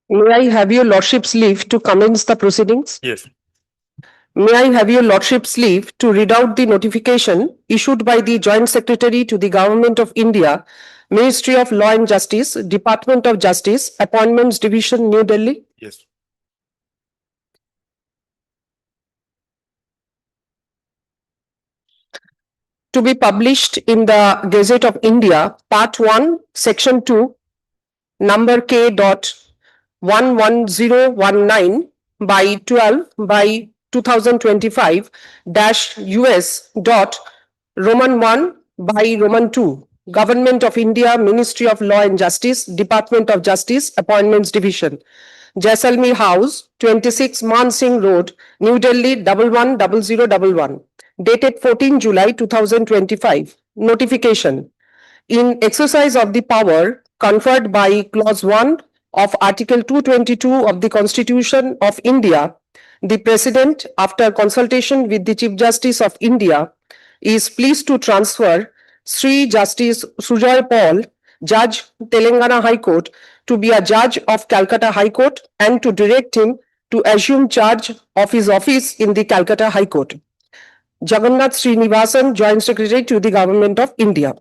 May I have your lordship's leave to commence the proceedings? Yes. May I have your lordship's leave to read out the notification issued by the Joint Secretary to the Government of India, Ministry of Law and Justice, Department of Justice, Appointments Division, New Delhi? Yes. To be published in the Gazette of India, Part 1, Section 2, number K. 11019 by 12 by 2025 dash US dot Roman 1 by Roman 2. Government of India, Ministry of Law and Justice, Department of Justice, Appointments Division. Jaisalmer House, 26 Man Singh Road, New Delhi 110011. Dated 14 July 2025. Notification. In exercise of the power conferred by Clause 1 of Article 222 of the Constitution of India, the President, after consultation with the Chief Justice of India, is pleased to transfer Sri Justice Sujoy Paul, Judge, Telangana High Court, to be a judge of Calcutta High Court and to direct him to assume charge of his office in the Calcutta High Court. Jagannath Srinivasan, Joint Secretary to the Government of India.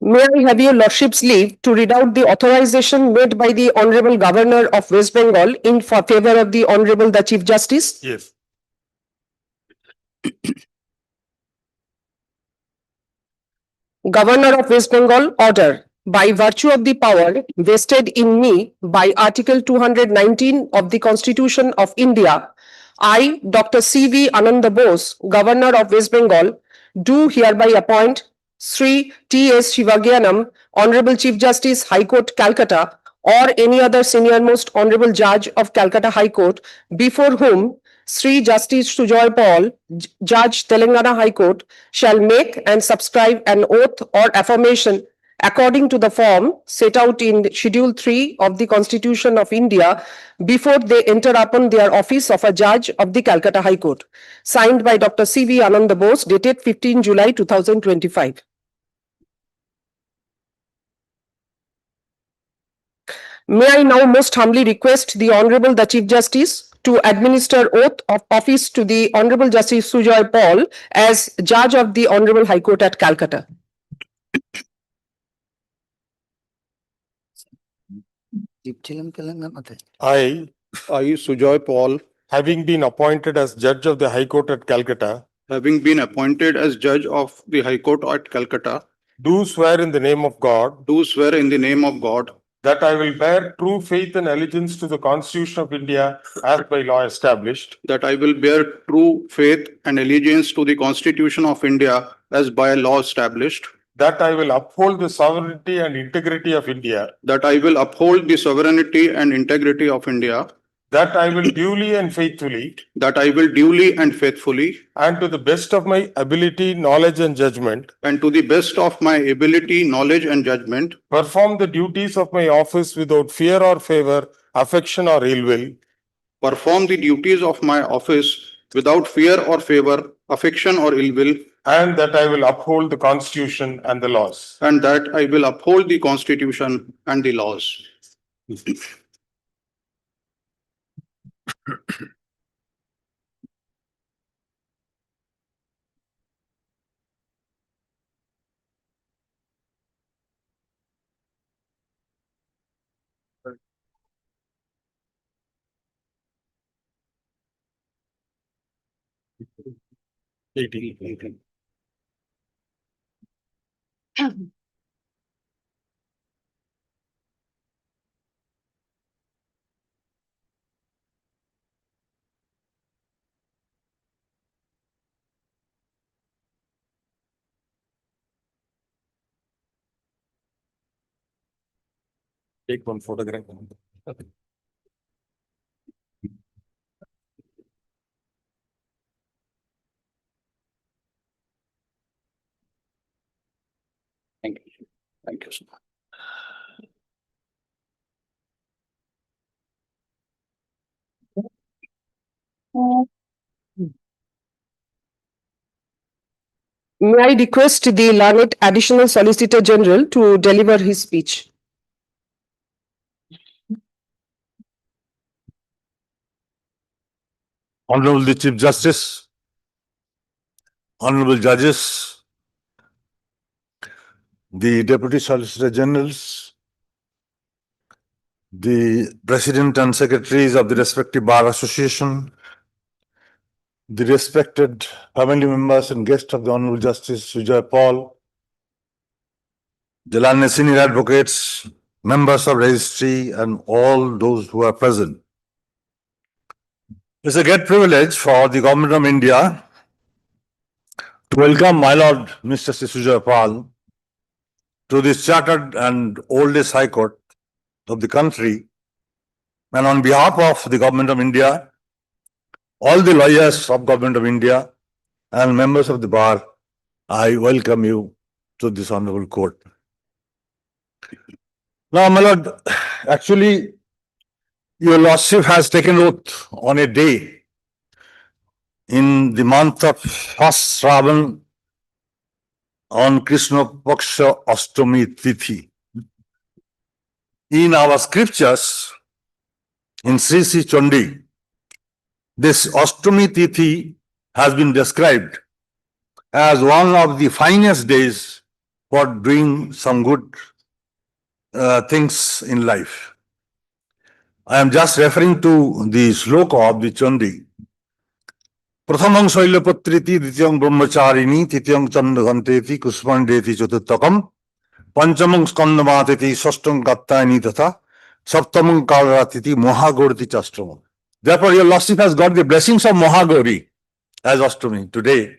May I have your lordship's leave to read out the authorization made by the Honorable Governor of West Bengal in favor of the Honorable the Chief Justice? Yes. Governor of West Bengal, order. By virtue of the power vested in me by Article 219 of the Constitution of India, I, Dr. C.V. Ananda Bose, Governor of West Bengal, do hereby appoint Sri T.S. Shivagyanam, Honorable Chief Justice, High Court, Calcutta, or any other senior-most Honorable Judge of Calcutta High Court, before whom Sri Justice Sujoy Paul, Judge, Telangana High Court, shall make and subscribe an oath or affirmation according to the form set out in Schedule 3 of the Constitution of India before they enter upon their office of a judge of the Calcutta High Court. Signed by Dr. C.V. Ananda Bose, dated 15 July 2025. May I now most humbly request the Honorable the Chief Justice to administer oath of office to the Honorable Justice Sujoy Paul as Judge of the Honorable High Court at Calcutta. I, Sujoy Paul, having been appointed as Judge of the High Court at Calcutta, having been appointed as Judge of the High Court at Calcutta, do swear in the name of God do swear in the name of God that I will bear true faith and allegiance to the Constitution of India as by law established, that I will bear true faith and allegiance to the Constitution of India as by law established, that I will uphold the sovereignty and integrity of India, that I will uphold the sovereignty and integrity of India, that I will duly and faithfully, that I will duly and faithfully, and to the best of my ability, knowledge, and judgment, and to the best of my ability, knowledge, and judgment, perform the duties of my office without fear or favor, affection or ill will, perform the duties of my office without fear or favor, affection, or ill will, and that I will uphold the Constitution and the laws. and that I will uphold the Constitution and the laws. Take one photograph. Thank you. Thank you so much. May I request the learned Additional Solicitor General to deliver his speech? Honorable the Chief Justice, Honorable Judges, the Deputy Solicitor Generals, the President and Secretaries of the respective Bar Association, the respected family members and guests of the Honorable Justice Sujoy Paul, the learned senior advocates, members of registry, and all those who are present. It's a great privilege for the Government of India to welcome my Lord Mr. Sujoy Paul to this chartered and oldest High Court of the country, and on behalf of the Government of India, all the lawyers of Government of India and members of the bar, I welcome you to this honorable court. Now, my lord, actually, your lordship has taken oath on a day in the month of first Shravan on Krishna Paksha Ashtami Tithi. In our scriptures, in Sri Sri Chandi, this Ashtami Tithi has been described as one of the finest days for doing some good things in life. I am just referring to the shloka of the Chandi. Prathamang Shailapatriti, Dityang Brahmacharini, Tityang Chandaganteti, Kusmandeti Chaturtakam, Panchamang Skandamatiti, Sastang Gattani Tata, Saptamang Kalaratiti, Mohagorti Chastramam. Therefore, your lordship has got the blessings of Mohagori as Ashtami today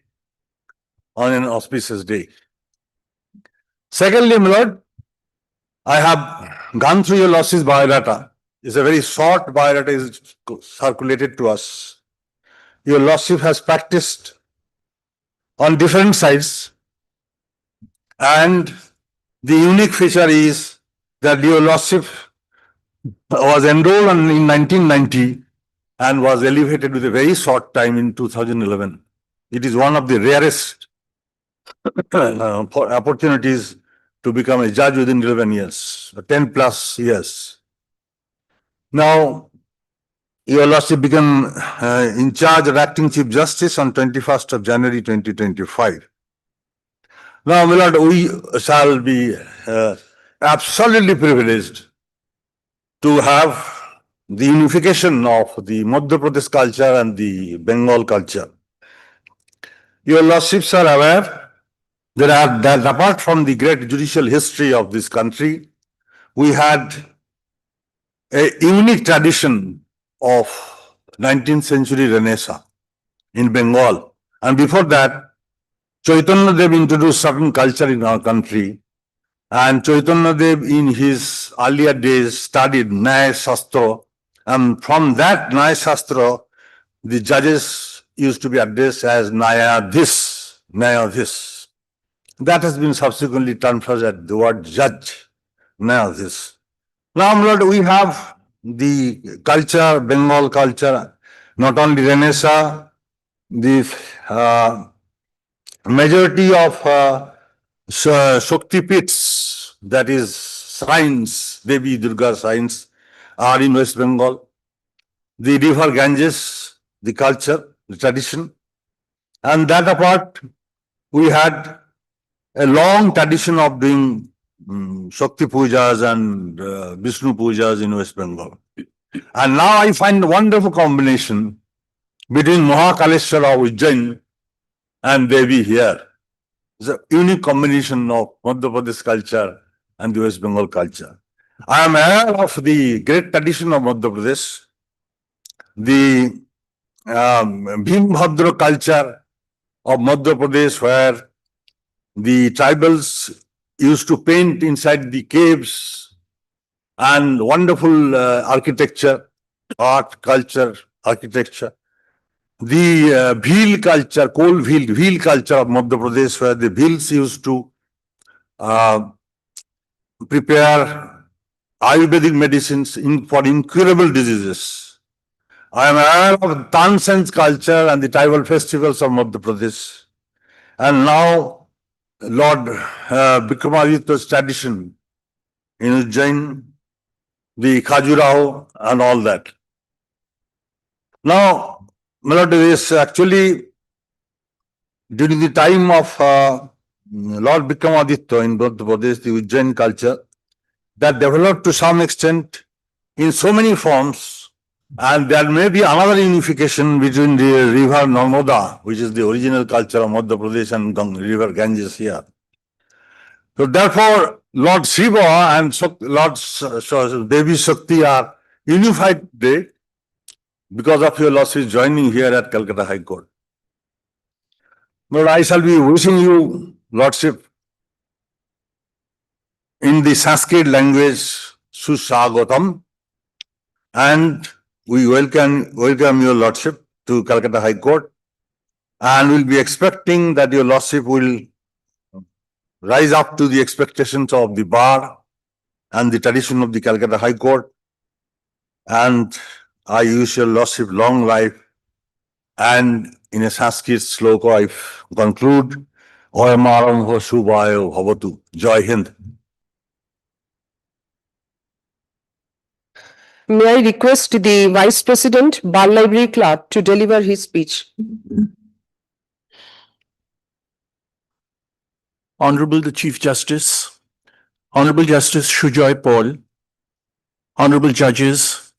on an auspicious day. Secondly, my lord, I have gone through your lordship's biodata. It's a very short biodata is circulated to us. Your lordship has practiced on different sides, and the unique feature is that your lordship was enrolled in 1990 and was elevated with a very short time in 2011. It is one of the rarest opportunities to become a judge within 11 years, 10 plus years. Now, your lordship became in charge of acting Chief Justice on 21st of January 2025. Now, my lord, we shall be absolutely privileged to have the unification of the Madhya Pradesh culture and the Bengal culture. Your lordships are aware that apart from the great judicial history of this country, we had a unique tradition of 19th century Renaissance in Bengal. And before that, Chaitanya Dev introduced certain culture in our country. And Chaitanya Dev in his earlier days studied Nyaya Shastra. And from that Nyaya Shastra, the judges used to be addressed as Nyayadhish, Nyayadhish. That has been subsequently transferred as the word judge, Nyayadhish. Now, my lord, we have the culture, Bengal culture, not only Renaissance, the majority of Shakti pits, that is shrines, Devi Durga shrines, are in West Bengal. The river Ganges, the culture, the tradition. And that apart, we had a long tradition of doing Shakti pujas and Vishnu pujas in West Bengal. And now I find a wonderful combination between Mahakaleshwara of Ujjain and Devi here. It's a unique combination of Madhya Pradesh culture and the West Bengal culture. I am aware of the great tradition of Madhya Pradesh, the Bhimbhadra culture of Madhya Pradesh, where the tribals used to paint inside the caves, and wonderful architecture, art, culture, architecture. The Bhil culture, coal Bhil culture of Madhya Pradesh, where the Bhils used to prepare Ayurvedic medicines for incurable diseases. I am aware of Tansen's culture and the tribal festivals of Madhya Pradesh. And now Lord Vikramaditya's tradition in Ujjain, the Khajuraho and all that. Now, my lord, it is actually during the time of Lord Vikramaditya in Madhya Pradesh, the Ujjain culture, that developed to some extent in so many forms, and there may be another unification between the river Narmada, which is the original culture of Madhya Pradesh, and river Ganges here. So therefore, Lord Shiva and Lord Devi Shakti are unified today because of your lordship joining here at Calcutta High Court. Lord, I shall be wishing you, Lordship, in the Sanskrit language, Susagatam, and we welcome your Lordship to Calcutta High Court, and we'll be expecting that your Lordship will rise up to the expectations of the bar and the tradition of the Calcutta High Court. And I wish your Lordship long life. And in a Sanskrit sloka, I conclude, Oyamaram ho Shubhayo Bhavatu. Jai Hind. May I request the Vice President, Bar Library Club, to deliver his speech. Honorable the Chief Justice, Honorable Justice Sujoy Paul, Honorable Judges,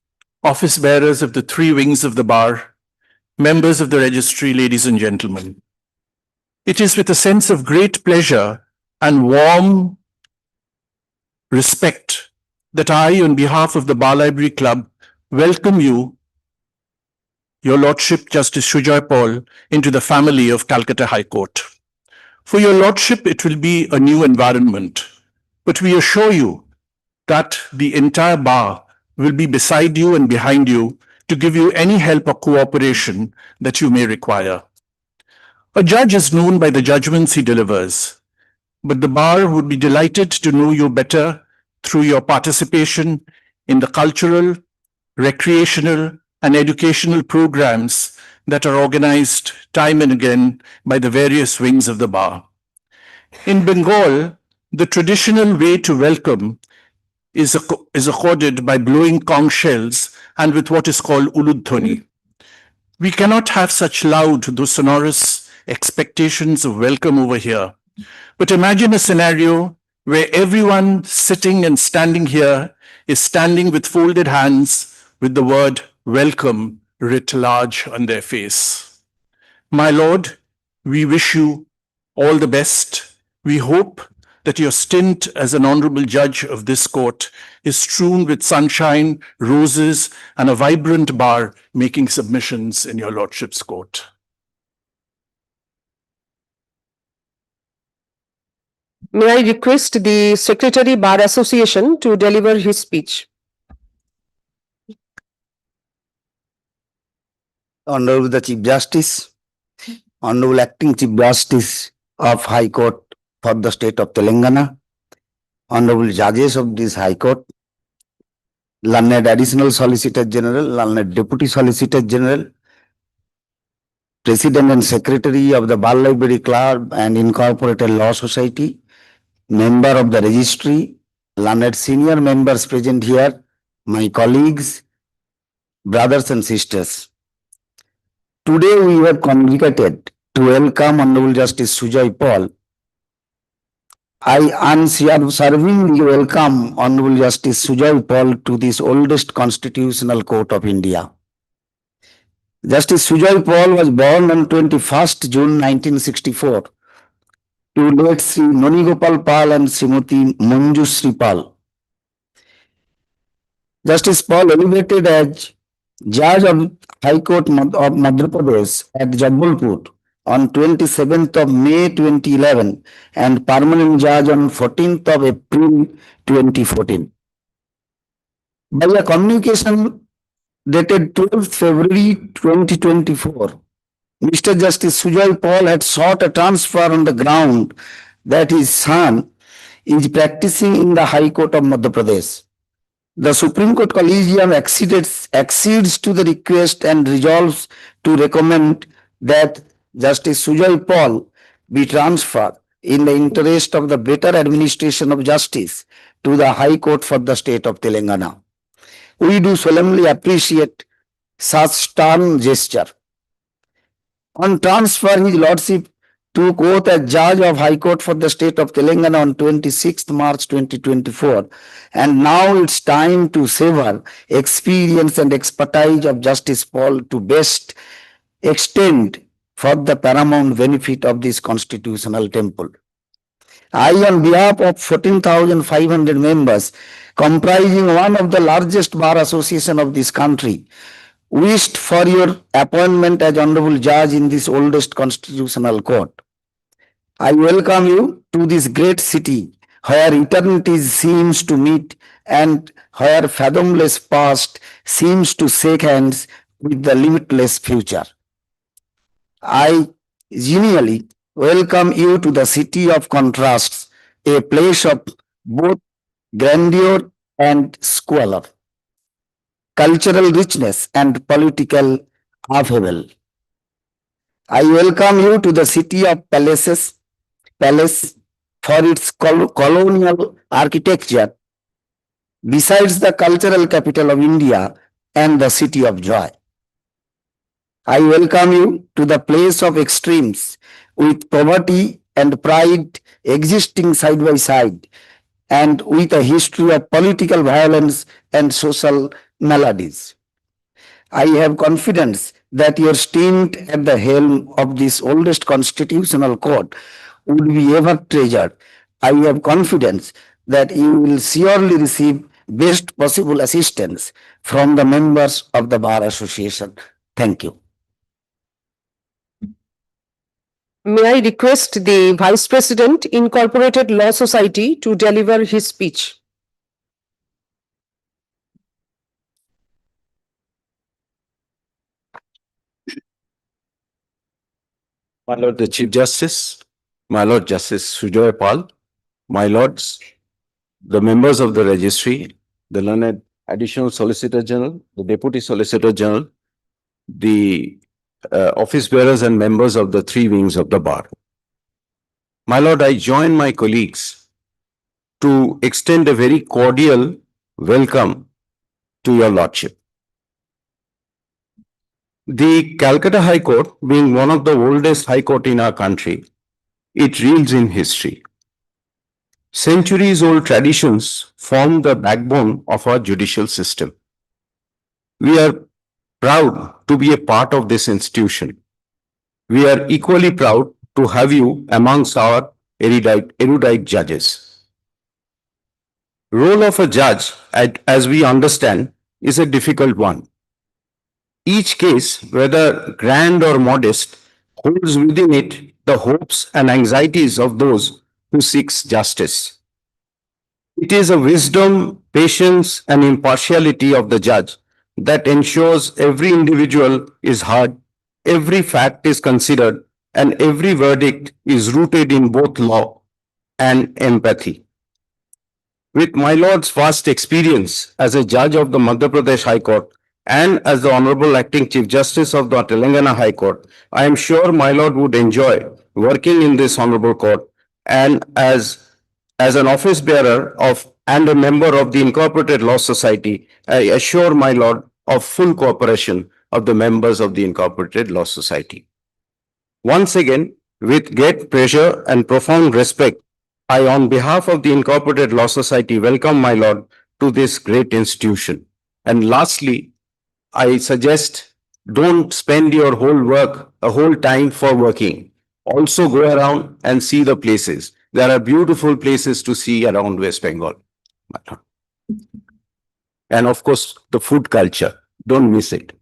Office Bearers of the three wings of the Bar, members of the Registry, ladies and gentlemen. It is with a sense of great pleasure and warm respect that I, on behalf of the Bar Library Club, welcome you, Your Lordship Justice Sujoy Paul, into the family of Calcutta High Court. For Your Lordship, it will be a new environment, but we assure you that the entire bar will be beside you and behind you to give you any help or cooperation that you may require. A judge is known by the judgments he delivers, but the bar would be delighted to know you better through your participation in the cultural, recreational, and educational programs that are organized time and again by the various wings of the bar. In Bengal, the traditional way to welcome is accorded by blowing conch shells and with what is called uludhoni. We cannot have such loud, though sonorous, expectations of welcome over here. But imagine a scenario where everyone sitting and standing here is standing with folded hands with the word welcome writ large on their face. My Lord, we wish you all the best. We hope that your stint as an honorable judge of this court is strewn with sunshine, roses, and a vibrant bar making submissions in your lordship's court. May I request the Secretary Bar Association to deliver his speech. Honorable the Chief Justice, Honorable Acting Chief Justice of High Court for the State of Telangana, Honorable Judges of this High Court, learned Additional Solicitor General, learned Deputy Solicitor General, President and Secretary of the Bar Library Club and Incorporated Law Society, member of the Registry, learned senior members present here, my colleagues, brothers and sisters. Today we have congregated to welcome Honorable Justice Sujoy Paul. I unreservedly welcome Honorable Justice Sujoy Paul to this oldest constitutional court of India. Justice Sujoy Paul was born on 21st June 1964 to late Sri Nonigopal Pal and Srimati Manjushree Pal. Justice Paul elevated as Judge of High Court of Madhya Pradesh at Jabalpur on 27th of May 2011 and permanent judge on 14th of April 2014. By a communication dated 12th February 2024, Mr. Justice Sujoy Paul had sought a transfer on the ground that his son is practicing in the High Court of Madhya Pradesh. The Supreme Court Collegium accedes to the request and resolves to recommend that Justice Sujoy Paul be transferred in the interest of the better administration of justice to the High Court for the state of Telangana. We do solemnly appreciate such stern gesture. On transfer, His Lordship took oath as Judge of High Court for the state of Telangana on 26th March 2024. And now it's time to savor experience and expertise of Justice Paul to best extent for the paramount benefit of this constitutional temple. I, on behalf of 14,500 members, comprising one of the largest bar association of this country, wished for your appointment as Honorable Judge in this oldest constitutional court. I welcome you to this great city where eternity seems to meet and where fathomless past seems to shake hands with the limitless future. I genially welcome you to the city of contrasts, a place of both grandeur and squalor, cultural richness and political upheaval. I welcome you to the city of palace for its colonial architecture, besides the cultural capital of India and the city of joy. I welcome you to the place of extremes, with poverty and pride existing side by side, and with a history of political violence and social maladies. I have confidence that your stint at the helm of this oldest constitutional court would be ever treasured. I have confidence that you will surely receive best possible assistance from the members of the Bar Association. Thank you. May I request the Vice President, Incorporated Law Society, to deliver his speech. My Lord the Chief Justice, my Lord Justice Sujoy Paul, my Lords, the members of the registry, the learned Additional Solicitor General, the Deputy Solicitor General, the office bearers and members of the three wings of the bar. My Lord, I join my colleagues to extend a very cordial welcome to your Lordship. The Calcutta High Court, being one of the oldest High Court in our country, it reels in history. Centuries-old traditions form the backbone of our judicial system. We are proud to be a part of this institution. We are equally proud to have you amongst our erudite judges. Role of a judge, as we understand, is a difficult one. Each case, whether grand or modest, holds within it the hopes and anxieties of those who seek justice. It is a wisdom, patience, and impartiality of the judge that ensures every individual is heard, every fact is considered, and every verdict is rooted in both law and empathy. With my Lord's vast experience as a judge of the Madhya Pradesh High Court and as the Honorable Acting Chief Justice of the Telangana High Court, I am sure my Lord would enjoy working in this Honorable Court, and as an office bearer of and a member of the Incorporated Law Society, I assure my Lord of full cooperation of the members of the Incorporated Law Society. Once again, with great pleasure and profound respect, I, on behalf of the Incorporated Law Society, welcome my Lord to this great institution. And lastly, I suggest don't spend your whole time for working. Also go around and see the places. There are beautiful places to see around West Bengal. And of course, the food culture. Don't miss it.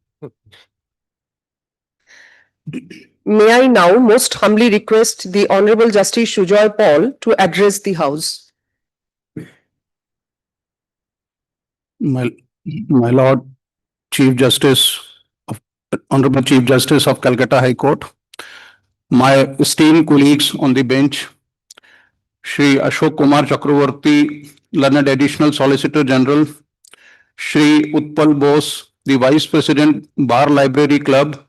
May I now most humbly request the Honorable Justice Sujoy Paul to address the House. My Lord Chief Justice, Honorable Chief Justice of Calcutta High Court, my esteemed colleagues on the bench, Shri Ashok Kumar Chakravarti, Learned Additional Solicitor General, Shri Utpal Bose, the Vice President, Bar Library Club,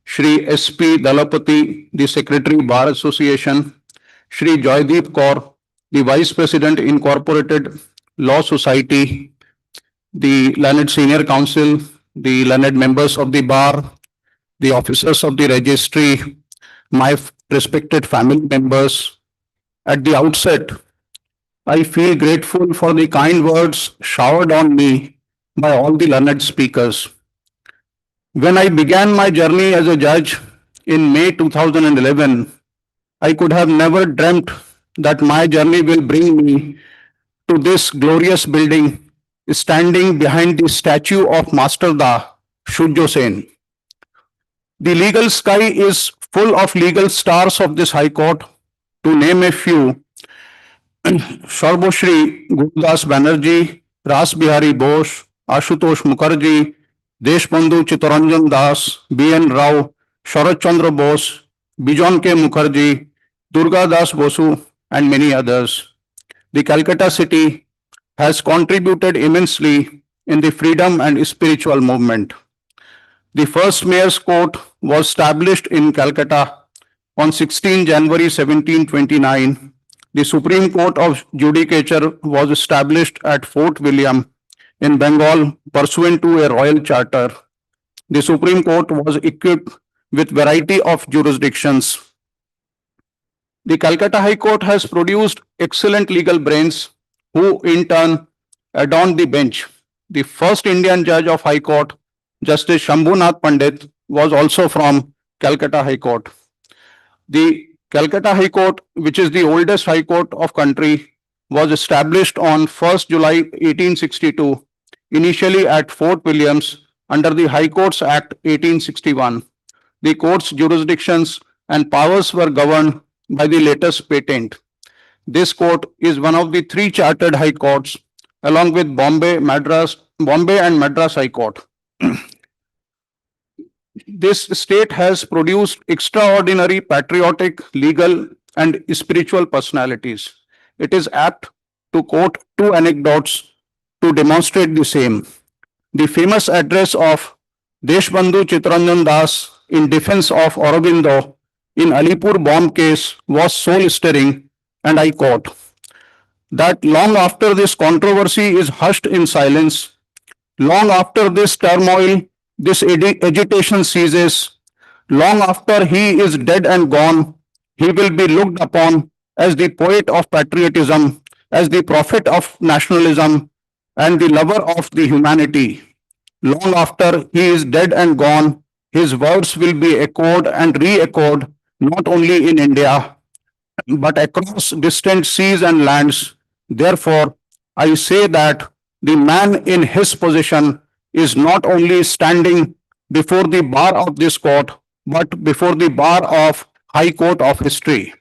Shri S.P. Dalapati, the Secretary, Bar Association, Shri Joydeep Kaur, the Vice President, Incorporated Law Society, the learned Senior Counsel, the learned members of the bar, the officers of the registry, my respected family members. At the outset, I feel grateful for the kind words showered on me by all the learned speakers. When I began my journey as a judge in May 2011, I could have never dreamt that my journey will bring me to this glorious building standing behind the statue of Master Da, Sujoy. The legal sky is full of legal stars of this High Court. To name a few, Sarboshri Gurudas Banerjee, Ras Bihari Bose, Ashutosh Mukherjee, Deshbandhu Chittaranjan Das, B.N. Rao, Sharat Chandra Bose, Bijon K. Mukherjee, Durga Das Bosu, and many others. The Calcutta city has contributed immensely in the freedom and spiritual movement. The first mayor's court was established in Calcutta on 16 January 1729. The Supreme Court of Judicature was established at Fort William in Bengal pursuant to a royal charter. The Supreme Court was equipped with variety of jurisdictions. The Calcutta High Court has produced excellent legal brains who in turn adorned the bench. The first Indian judge of High Court, Justice Shambhunath Pandit, was also from Calcutta High Court. The Calcutta High Court, which is the oldest High Court of country, was established on 1st July 1862, initially at Fort Williams under the High Courts Act 1861. The court's jurisdictions and powers were governed by the latest patent. This court is one of the three chartered high courts, along with Bombay and Madras High Court. This state has produced extraordinary patriotic, legal, and spiritual personalities. It is apt to quote two anecdotes to demonstrate the same. The famous address of Deshbandhu Chittaranjan Das in defense of Aurobindo in Alipur bomb case was soul-stirring, and I quote, that long after this controversy is hushed in silence, long after this turmoil, this agitation ceases, long after he is dead and gone, he will be looked upon as the poet of patriotism, as the prophet of nationalism, and the lover of the humanity. Long after he is dead and gone, his words will be echoed and re-echoed not only in India, but across distant seas and lands. Therefore, I say that the man in his position is not only standing before the bar of this court, but before the bar of High Court of history.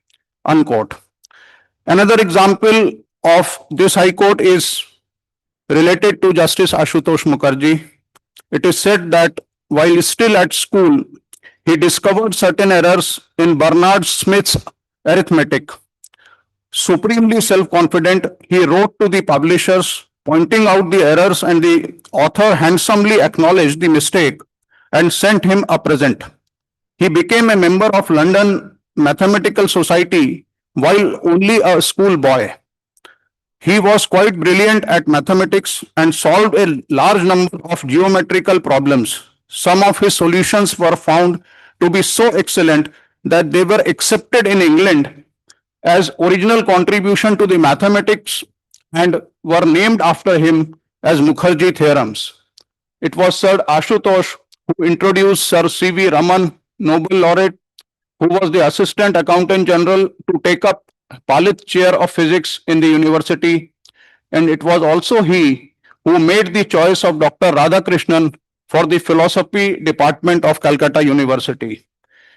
Unquote. Another example of this High Court is related to Justice Ashutosh Mukherjee. It is said that while still at school, he discovered certain errors in Bernard Smith's arithmetic. Supremely self-confident, he wrote to the publishers pointing out the errors, and the author handsomely acknowledged the mistake and sent him a present. He became a member of London Mathematical Society while only a schoolboy. He was quite brilliant at mathematics and solved a large number of geometrical problems. Some of his solutions were found to be so excellent that they were accepted in England as original contribution to the mathematics and were named after him as Mukherjee theorems. It was Sir Ashutosh who introduced Sir C.V. Raman, Nobel laureate, who was the Assistant Accountant General, to take up Palit Chair of Physics in the university. And it was also he who made the choice of Dr. Radhakrishnan for the Philosophy Department of Calcutta University.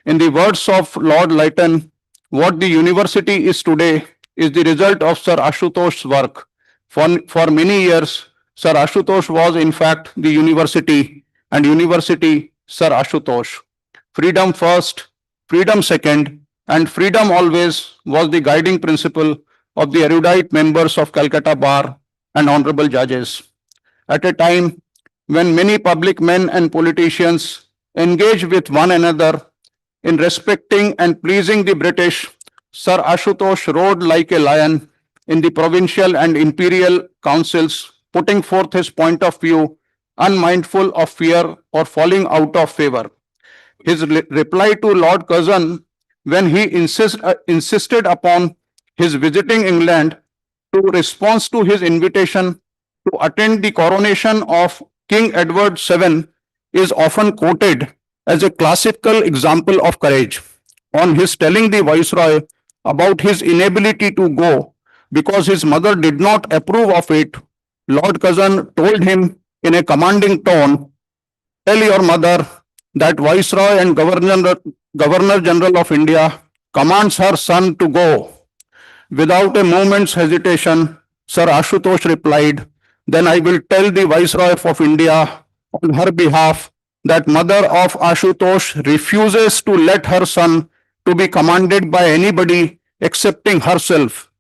In the words of Lord Lytton, what the university is today is the result of Sir Ashutosh's work. For many years, Sir Ashutosh was in fact the university, and university Sir Ashutosh. Freedom first, freedom second, and freedom always was the guiding principle of the erudite members of Calcutta Bar and honorable judges. At a time when many public men and politicians engage with one another in respecting and pleasing the British, Sir Ashutosh rode like a lion in the provincial and imperial councils, putting forth his point of view, unmindful of fear or falling out of favor. His reply to Lord Curzon, when he insisted upon his visiting England to response to his invitation to attend the coronation of King Edward VII, is often quoted as a classical example of courage. On his telling the Viceroy about his inability to go because his mother did not approve of it, Lord Curzon told him in a commanding tone, "Tell your mother that Viceroy and Governor General of India commands her son to go." Without a moment's hesitation, Sir Ashutosh replied, "Then I will tell the Viceroy of India on her behalf that mother of Ashutosh refuses to let her son to be commanded by anybody excepting herself,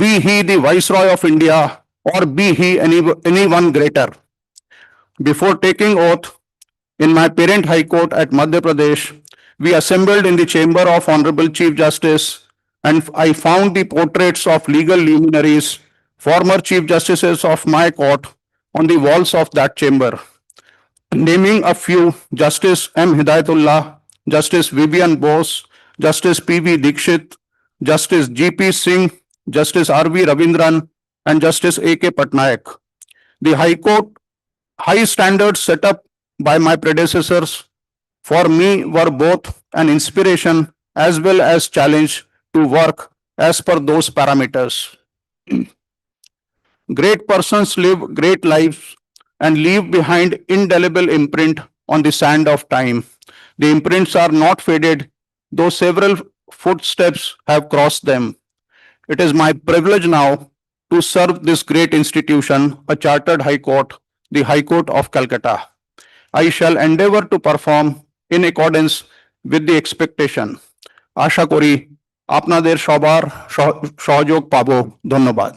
be he the Viceroy of India or be he anyone greater." Before taking oath in my parent High Court at Madhya Pradesh, we assembled in the chamber of Honorable Chief Justice, and I found the portraits of legal luminaries, former Chief Justices of my court, on the walls of that chamber. Naming a few: Justice M. Hidayatullah, Justice Vivian Bose, Justice P.V. Dikshit, Justice G.P. Singh, Justice R.V. Ravindran, and Justice A.K. Patnaik. The High Court high standards set up by my predecessors for me were both an inspiration as well as challenge to work as per those parameters. Great persons live great lives and leave behind indelible imprint on the sand of time. The imprints are not faded, though several footsteps have crossed them. It is my privilege now to serve this great institution, a chartered High Court, the High Court of Calcutta. I shall endeavor to perform in accordance with the expectation. আশা করি আপনাদের সবার সহযোগ পাবো। ধন্যবাদ।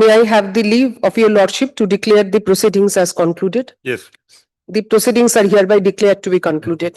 May I have the leave of your lordship to declare the proceedings as concluded? Yes. The proceedings are hereby declared to be concluded.